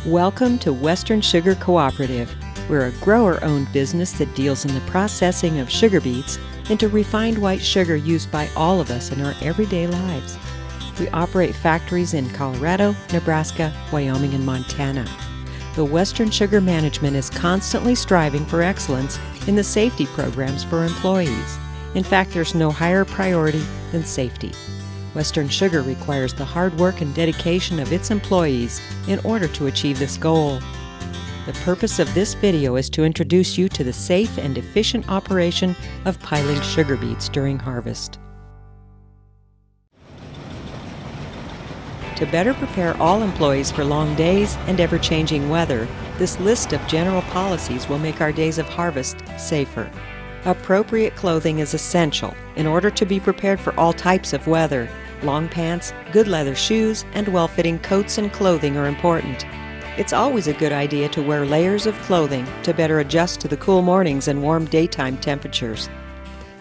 Welcome to Western Sugar Cooperative. We're a grower-owned business that deals in the processing of sugar beets into refined white sugar used by all of us in our everyday lives. We operate factories in Colorado, Nebraska, Wyoming, and Montana. The Western Sugar management is constantly striving for excellence in the safety programs for employees. In fact, there's no higher priority than safety. Western Sugar requires the hard work and dedication of its employees in order to achieve this goal. The purpose of this video is to introduce you to the safe and efficient operation of piling sugar beets during harvest. To better prepare all employees for long days and ever-changing weather, this list of general policies will make our days of harvest safer. Appropriate clothing is essential in order to be prepared for all types of weather. Long pants, good leather shoes, and well-fitting coats and clothing are important. It's always a good idea to wear layers of clothing to better adjust to the cool mornings and warm daytime temperatures.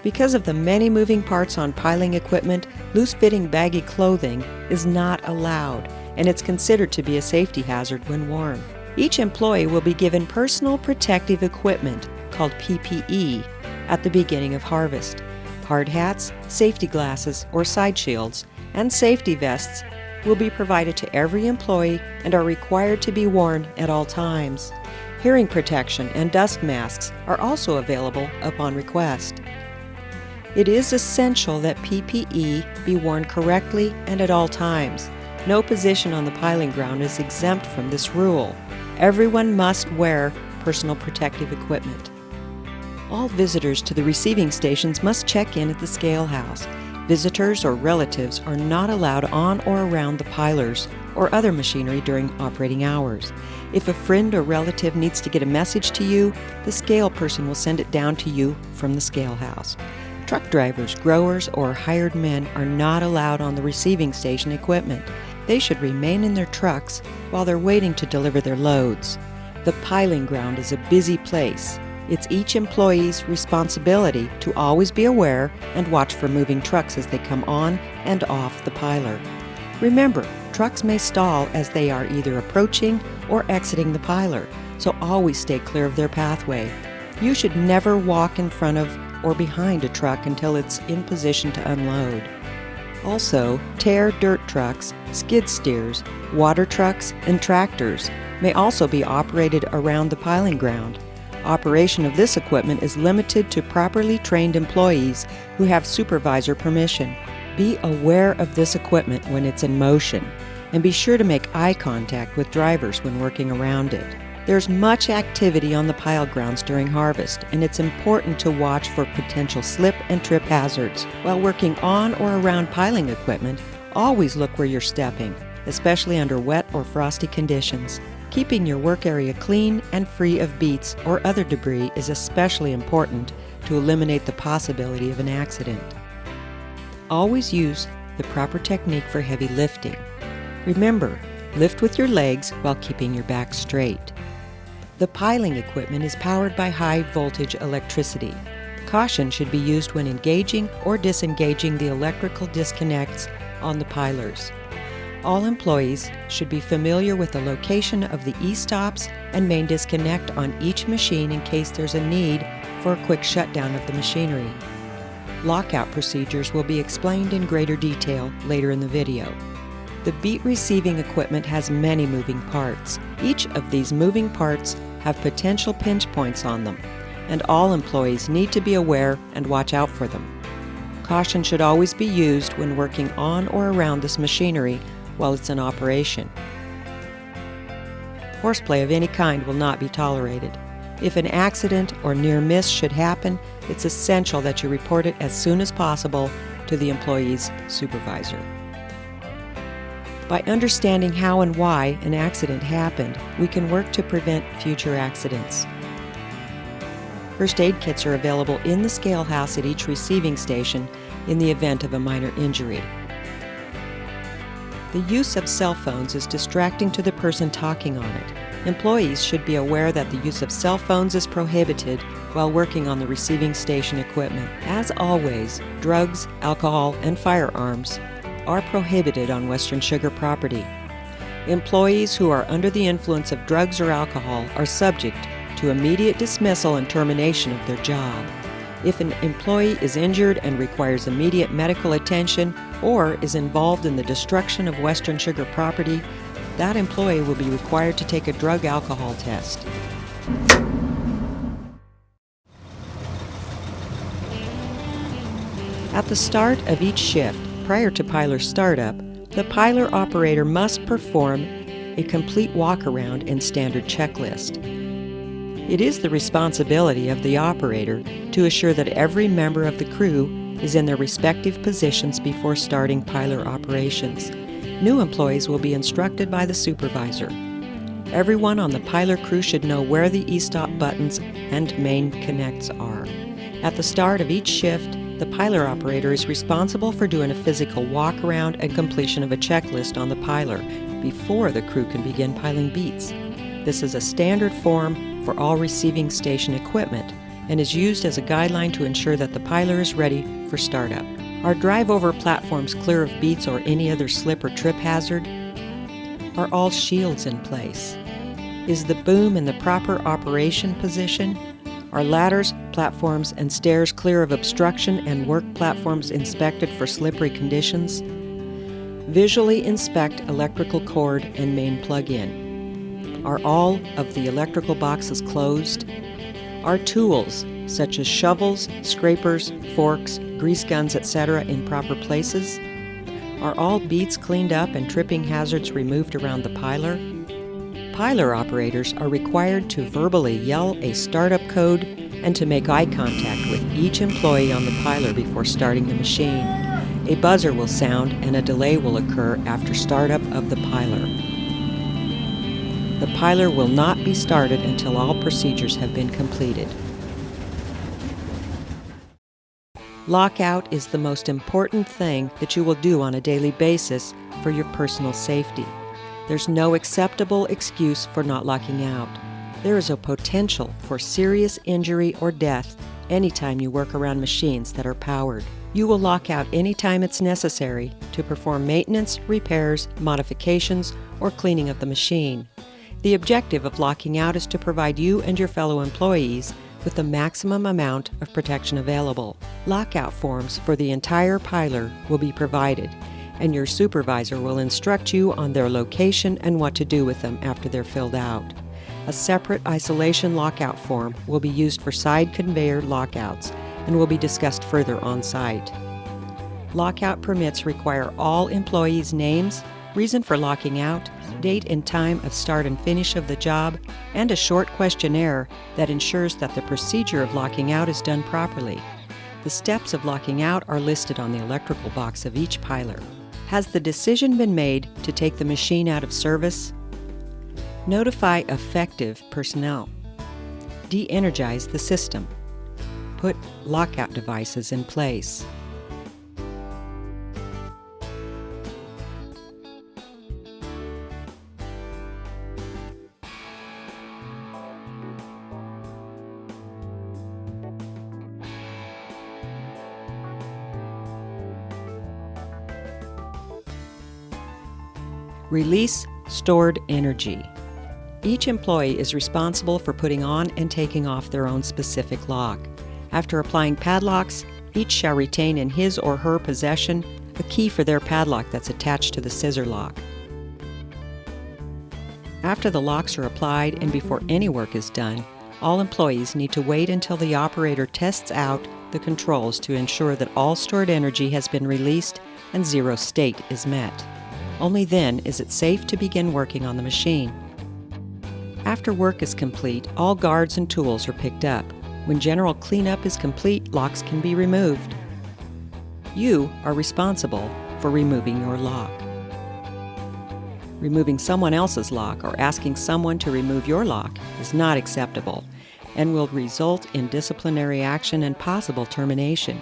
Because of the many moving parts on piling equipment, loose-fitting baggy clothing is not allowed, and it's considered to be a safety hazard when worn. Each employee will be given personal protective equipment, called PPE, at the beginning of harvest. Hard hats, safety glasses or side shields, and safety vests will be provided to every employee and are required to be worn at all times. Hearing protection and dust masks are also available upon request. It is essential that PPE be worn correctly and at all times. No position on the piling ground is exempt from this rule. Everyone must wear personal protective equipment. All visitors to the receiving stations must check in at the scale house. Visitors or relatives are not allowed on or around the pilers or other machinery during operating hours. If a friend or relative needs to get a message to you, the scale person will send it down to you from the scale house. Truck drivers, growers, or hired men are not allowed on the receiving station equipment. They should remain in their trucks while they're waiting to deliver their loads. The piling ground is a busy place. It's each employee's responsibility to always be aware and watch for moving trucks as they come on and off the piler. Remember, trucks may stall as they are either approaching or exiting the piler, so always stay clear of their pathway. You should never walk in front of or behind a truck until it's in position to unload. Also, tear dirt trucks, skid steers, water trucks, and tractors may also be operated around the piling ground. Operation of this equipment is limited to properly trained employees who have supervisor permission. Be aware of this equipment when it's in motion, and be sure to make eye contact with drivers when working around it. There's much activity on the pile grounds during harvest, and it's important to watch for potential slip and trip hazards. While working on or around piling equipment, always look where you're stepping, especially under wet or frosty conditions. Keeping your work area clean and free of beets or other debris is especially important to eliminate the possibility of an accident. Always use the proper technique for heavy lifting. Remember, lift with your legs while keeping your back straight. The piling equipment is powered by high voltage electricity. Caution should be used when engaging or disengaging the electrical disconnects on the pilers. All employees should be familiar with the location of the e-stops and main disconnect on each machine in case there's a need for a quick shutdown of the machinery. Lockout procedures will be explained in greater detail later in the video. The beet receiving equipment has many moving parts. Each of these moving parts have potential pinch points on them, and all employees need to be aware and watch out for them. Caution should always be used when working on or around this machinery while it's in operation. Horseplay of any kind will not be tolerated. If an accident or near miss should happen, it's essential that you report it as soon as possible to the employee's supervisor. By understanding how and why an accident happened, we can work to prevent future accidents. First aid kits are available in the scale house at each receiving station in the event of a minor injury. The use of cell phones is distracting to the person talking on it. Employees should be aware that the use of cell phones is prohibited while working on the receiving station equipment. As always, drugs, alcohol, and firearms are prohibited on Western Sugar property. Employees who are under the influence of drugs or alcohol are subject to immediate dismissal and termination of their job. If an employee is injured and requires immediate medical attention or is involved in the destruction of Western Sugar property, that employee will be required to take a drug alcohol test. At the start of each shift, prior to piler startup, the piler operator must perform a complete walk-around and standard checklist. It is the responsibility of the operator to assure that every member of the crew is in their respective positions before starting piler operations. New employees will be instructed by the supervisor. Everyone on the piler crew should know where the e-stop buttons and main connects are. At the start of each shift, the piler operator is responsible for doing a physical walk-around and completion of a checklist on the piler before the crew can begin piling beets. This is a standard form for all receiving station equipment and is used as a guideline to ensure that the piler is ready for startup. Are drive-over platforms clear of beets or any other slip or trip hazard? Are all shields in place? Is the boom in the proper operation position? Are ladders, platforms, and stairs clear of obstruction and work platforms inspected for slippery conditions? Visually inspect electrical cord and main plug-in. Are all of the electrical boxes closed? Are tools, such as shovels, scrapers, forks, grease guns, etc., in proper places? Are all beets cleaned up and tripping hazards removed around the piler? Piler operators are required to verbally yell a startup code and to make eye contact with each employee on the piler before starting the machine. A buzzer will sound and a delay will occur after startup of the piler. The piler will not be started until all procedures have been completed. Lockout is the most important thing that you will do on a daily basis for your personal safety. There's no acceptable excuse for not locking out. There is a potential for serious injury or death anytime you work around machines that are powered. You will lock out anytime it's necessary to perform maintenance, repairs, modifications, or cleaning of the machine. The objective of locking out is to provide you and your fellow employees with the maximum amount of protection available. Lockout forms for the entire piler will be provided, and your supervisor will instruct you on their location and what to do with them after they're filled out. A separate isolation lockout form will be used for side conveyor lockouts and will be discussed further on site. Lockout permits require all employees' names, reason for locking out, date and time of start and finish of the job, and a short questionnaire that ensures that the procedure of locking out is done properly. The steps of locking out are listed on the electrical box of each piler. Has the decision been made to take the machine out of service? Notify affected personnel. De-energize the system. Put lockout devices in place. Release stored energy. Each employee is responsible for putting on and taking off their own specific lock. After applying padlocks, each shall retain in his or her possession a key for their padlock that's attached to the scissor lock. After the locks are applied and before any work is done, all employees need to wait until the operator tests out the controls to ensure that all stored energy has been released and zero state is met. Only then is it safe to begin working on the machine. After work is complete, all guards and tools are picked up. When general cleanup is complete, locks can be removed. You are responsible for removing your lock. Removing someone else's lock or asking someone to remove your lock is not acceptable and will result in disciplinary action and possible termination.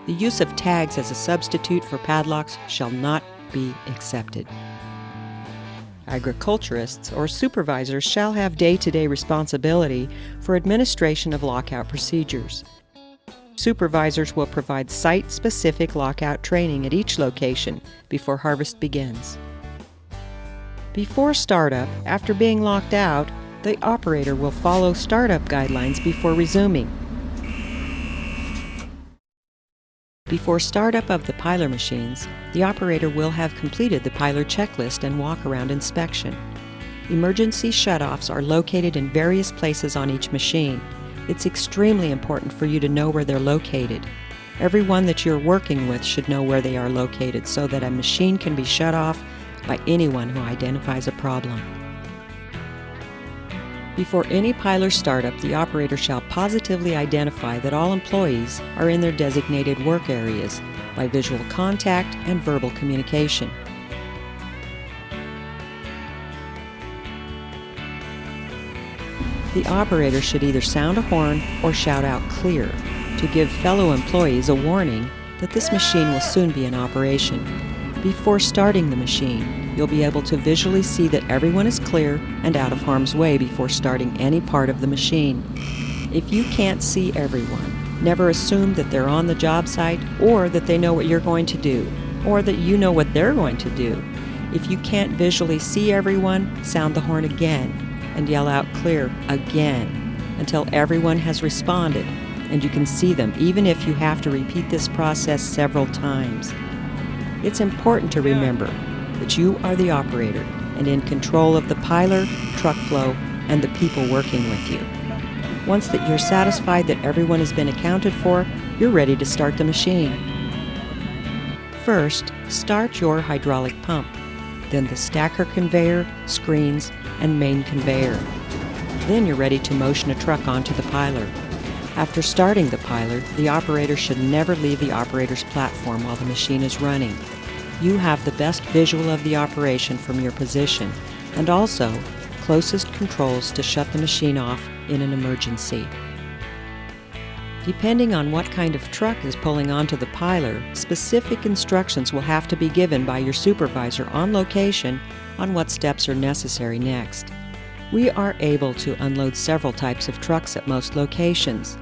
The use of tags as a substitute for padlocks shall not be accepted. Agriculturists or supervisors shall have day-to-day responsibility for administration of lockout procedures. Supervisors will provide site-specific lockout training at each location before harvest begins. Before startup, after being locked out, the operator will follow startup guidelines before resuming. Before startup of the piler machines, the operator will have completed the piler checklist and walk-around inspection. Emergency shutoffs are located in various places on each machine. It's extremely important for you to know where they're located. Everyone that you're working with should know where they are located so that a machine can be shut off by anyone who identifies a problem. Before any piler startup, the operator shall positively identify that all employees are in their designated work areas by visual contact and verbal communication. The operator should either sound a horn or shout out "clear" to give fellow employees a warning that this machine will soon be in operation. Before starting the machine, you'll be able to visually see that everyone is clear and out of harm's way before starting any part of the machine. If you can't see everyone, never assume that they're on the job site or that they know what you're going to do, or that you know what they're going to do. If you can't visually see everyone, sound the horn again and yell out "clear" again until everyone has responded and you can see them, even if you have to repeat this process several times. It's important to remember that you are the operator and in control of the piler, truck flow, and the people working with you. Once that you're satisfied that everyone has been accounted for, you're ready to start the machine. First, start your hydraulic pump, then the stacker conveyor, screens, and main conveyor. Then you're ready to motion a truck onto the piler. After starting the piler, the operator should never leave the operator's platform while the machine is running. You have the best visual of the operation from your position, and also closest controls to shut the machine off in an emergency. Depending on what kind of truck is pulling onto the piler, specific instructions will have to be given by your supervisor on location on what steps are necessary next. We are able to unload several types of trucks at most locations.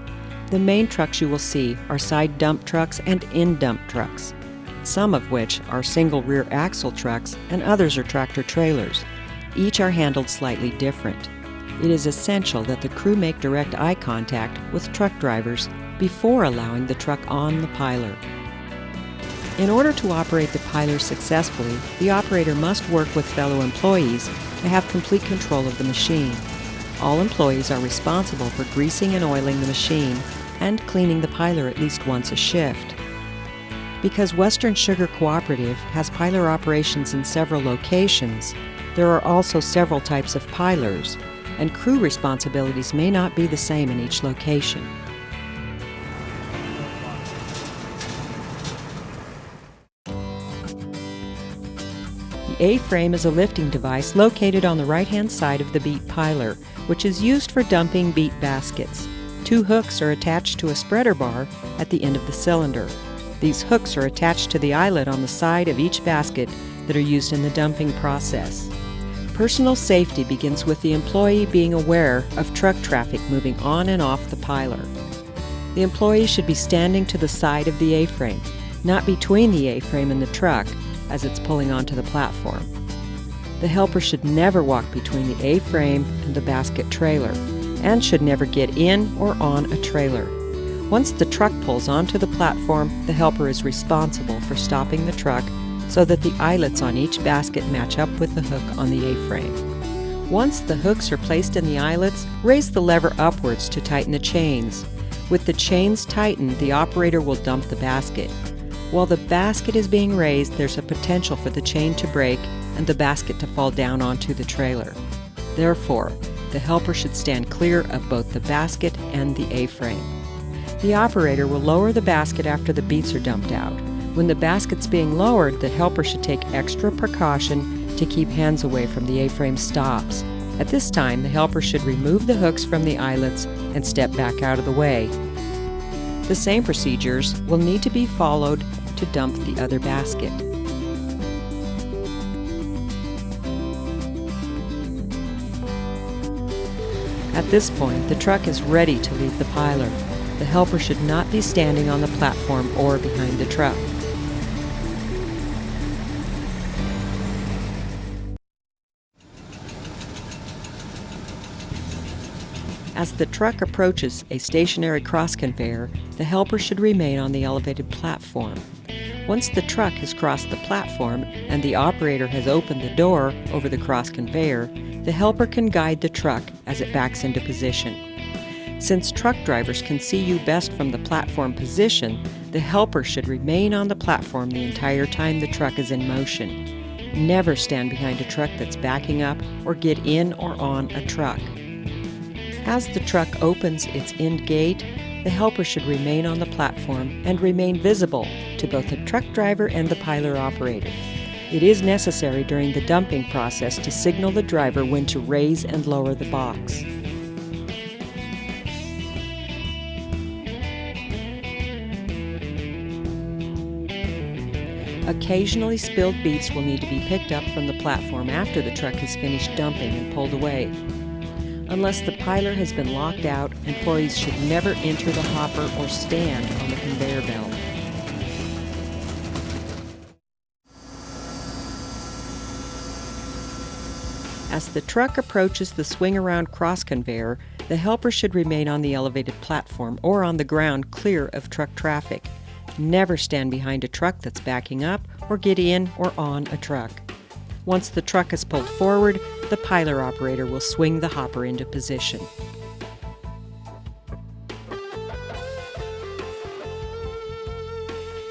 The main trucks you will see are side dump trucks and in-dump trucks, some of which are single rear axle trucks and others are tractor trailers. Each are handled slightly different. It is essential that the crew make direct eye contact with truck drivers before allowing the truck on the piler. In order to operate the piler successfully, the operator must work with fellow employees to have complete control of the machine. All employees are responsible for greasing and oiling the machine and cleaning the piler at least once a shift. Because Western Sugar Cooperative has piler operations in several locations, there are also several types of pilers, and crew responsibilities may not be the same in each location. The A-frame is a lifting device located on the right-hand side of the beet piler, which is used for dumping beet baskets. Two hooks are attached to a spreader bar at the end of the cylinder. These hooks are attached to the eyelet on the side of each basket that are used in the dumping process. Personal safety begins with the employee being aware of truck traffic moving on and off the piler. The employee should be standing to the side of the A-frame, not between the A-frame and the truck as it's pulling onto the platform. The helper should never walk between the A-frame and the basket trailer, and should never get in or on a trailer. Once the truck pulls onto the platform, the helper is responsible for stopping the truck so that the eyelets on each basket match up with the hook on the A-frame. Once the hooks are placed in the eyelets, raise the lever upwards to tighten the chains. With the chains tightened, the operator will dump the basket. While the basket is being raised, there's a potential for the chain to break and the basket to fall down onto the trailer. Therefore, the helper should stand clear of both the basket and the A-frame. The operator will lower the basket after the beets are dumped out. When the basket's being lowered, the helper should take extra precaution to keep hands away from the A-frame stops. At this time, the helper should remove the hooks from the eyelets and step back out of the way. The same procedures will need to be followed to dump the other basket. At this point, the truck is ready to leave the piler. The helper should not be standing on the platform or behind the truck. As the truck approaches a stationary cross conveyor, the helper should remain on the elevated platform. Once the truck has crossed the platform and the operator has opened the door over the cross conveyor, the helper can guide the truck as it backs into position. Since truck drivers can see you best from the platform position, the helper should remain on the platform the entire time the truck is in motion. Never stand behind a truck that's backing up or get in or on a truck. As the truck opens its end gate, the helper should remain on the platform and remain visible to both the truck driver and the piler operator. It is necessary during the dumping process to signal the driver when to raise and lower the box. Occasionally spilled beets will need to be picked up from the platform after the truck has finished dumping and pulled away. Unless the piler has been locked out, employees should never enter the hopper or stand on the conveyor belt. As the truck approaches the swing-around cross conveyor, the helper should remain on the elevated platform or on the ground clear of truck traffic. Never stand behind a truck that's backing up or get in or on a truck. Once the truck is pulled forward, the piler operator will swing the hopper into position.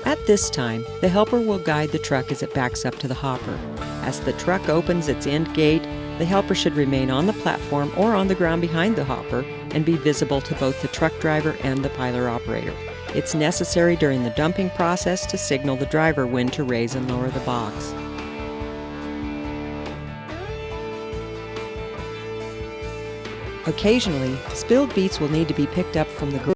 At this time, the helper will guide the truck as it backs up to the hopper. As the truck opens its end gate, the helper should remain on the platform or on the ground behind the hopper and be visible to both the truck driver and the piler operator. It's necessary during the dumping process to signal the driver when to raise and lower the box. Occasionally, spilled beets will need to be picked up from the